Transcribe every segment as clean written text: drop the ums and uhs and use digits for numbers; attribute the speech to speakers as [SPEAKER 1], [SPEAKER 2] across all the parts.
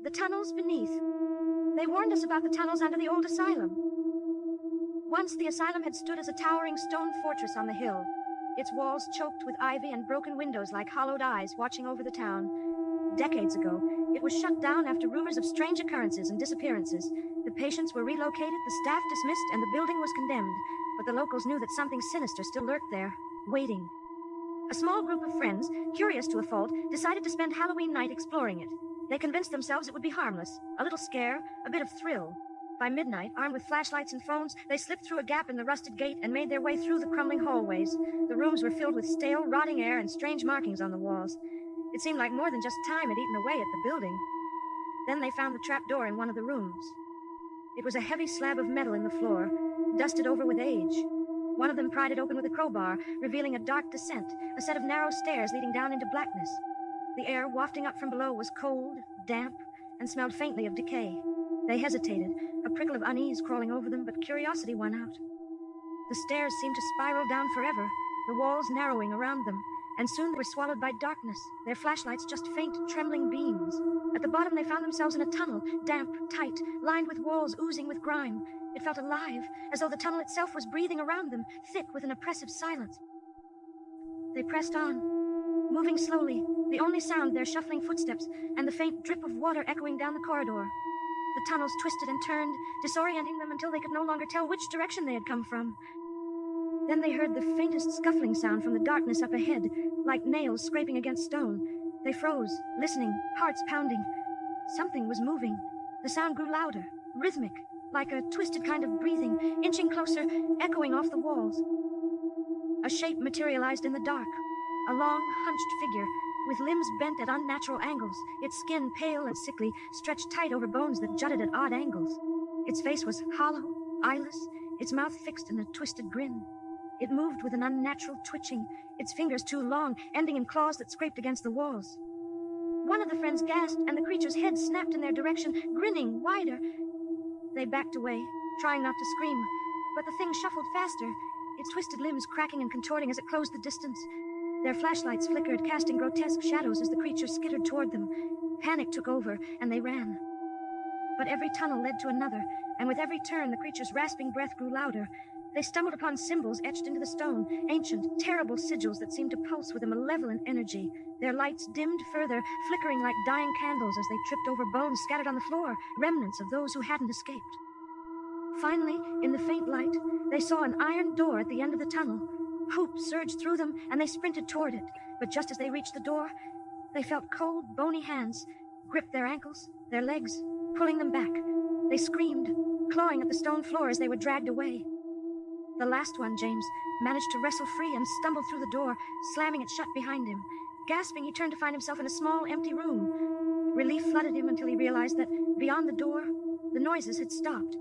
[SPEAKER 1] The tunnels beneath. They warned us about the tunnels under the old asylum. Once the asylum had stood as a towering stone fortress on the hill, its walls choked with ivy and broken windows like hollowed eyes watching over the town. Decades ago, it was shut down after rumors of strange occurrences and disappearances. The patients were relocated, the staff dismissed, and the building was condemned. But the locals knew that something sinister still lurked there, waiting. A small group of friends, curious to a fault, decided to spend Halloween night exploring it. They convinced themselves it would be harmless, a little scare, a bit of thrill. By midnight, armed with flashlights and phones, they slipped through a gap in the rusted gate and made their way through the crumbling hallways. The rooms were filled with stale, rotting air and strange markings on the walls. It seemed like more than just time had eaten away at the building. Then they found the trap door in one of the rooms. It was a heavy slab of metal in the floor, dusted over with age. One of them pried it open with a crowbar, revealing a dark descent, a set of narrow stairs leading down into blackness. The air wafting up from below was cold, damp, and smelled faintly of decay. They hesitated, a prickle of unease crawling over them, but curiosity won out. The stairs seemed to spiral down forever, the walls narrowing around them, and soon they were swallowed by darkness, their flashlights just faint, trembling beams. At the bottom they found themselves in a tunnel, damp, tight, lined with walls oozing with grime. It felt alive, as though the tunnel itself was breathing around them, thick with an oppressive silence. They pressed on, moving slowly, the only sound their shuffling footsteps and the faint drip of water echoing down the corridor. The tunnels twisted and turned, disorienting them until they could no longer tell which direction they had come from. Then they heard the faintest scuffling sound from the darkness up ahead, like nails scraping against stone. They froze, listening, hearts pounding. Something was moving. The sound grew louder, rhythmic, like a twisted kind of breathing, inching closer, echoing off the walls. A shape materialized in the dark, a long, hunched figure, with limbs bent at unnatural angles, its skin pale and sickly, stretched tight over bones that jutted at odd angles. Its face was hollow, eyeless, its mouth fixed in a twisted grin. It moved with an unnatural twitching, its fingers too long, ending in claws that scraped against the walls. One of the friends gasped, and the creature's head snapped in their direction, grinning wider. They backed away, trying not to scream, but the thing shuffled faster, its twisted limbs cracking and contorting as it closed the distance. Their flashlights flickered, casting grotesque shadows as the creature skittered toward them. Panic took over, and they ran. But every tunnel led to another, and with every turn, the creature's rasping breath grew louder. They stumbled upon symbols etched into the stone, ancient, terrible sigils that seemed to pulse with a malevolent energy. Their lights dimmed further, flickering like dying candles as they tripped over bones scattered on the floor, remnants of those who hadn't escaped. Finally, in the faint light, they saw an iron door at the end of the tunnel. Hope surged through them, and they sprinted toward it. But just as they reached the door, they felt cold, bony hands grip their ankles, their legs, pulling them back. They screamed, clawing at the stone floor as they were dragged away. The last one, James, managed to wrestle free and stumble through the door, slamming it shut behind him. Gasping, he turned to find himself in a small, empty room. Relief flooded him until he realized that, beyond the door, the noises had stopped.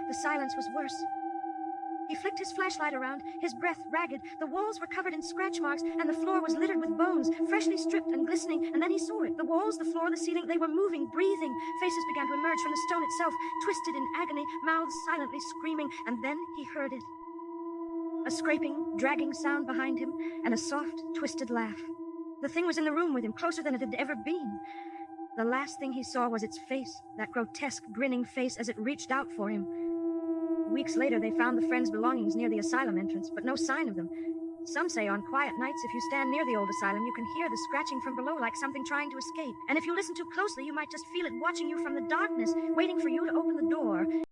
[SPEAKER 1] The silence was worse. He flicked his flashlight around, his breath ragged. The walls were covered in scratch marks, and the floor was littered with bones, freshly stripped and glistening. And then he saw it. The walls, the floor, the ceiling, they were moving, breathing. Faces began to emerge from the stone itself, twisted in agony, mouths silently screaming. And then he heard it. A scraping, dragging sound behind him, and a soft, twisted laugh. The thing was in the room with him, closer than it had ever been. The last thing he saw was its face, that grotesque, grinning face as it reached out for him. Weeks later, they found the friends' belongings near the asylum entrance, but no sign of them. Some say on quiet nights, if you stand near the old asylum, you can hear the scratching from below like something trying to escape. And if you listen too closely, you might just feel it watching you from the darkness, waiting for you to open the door.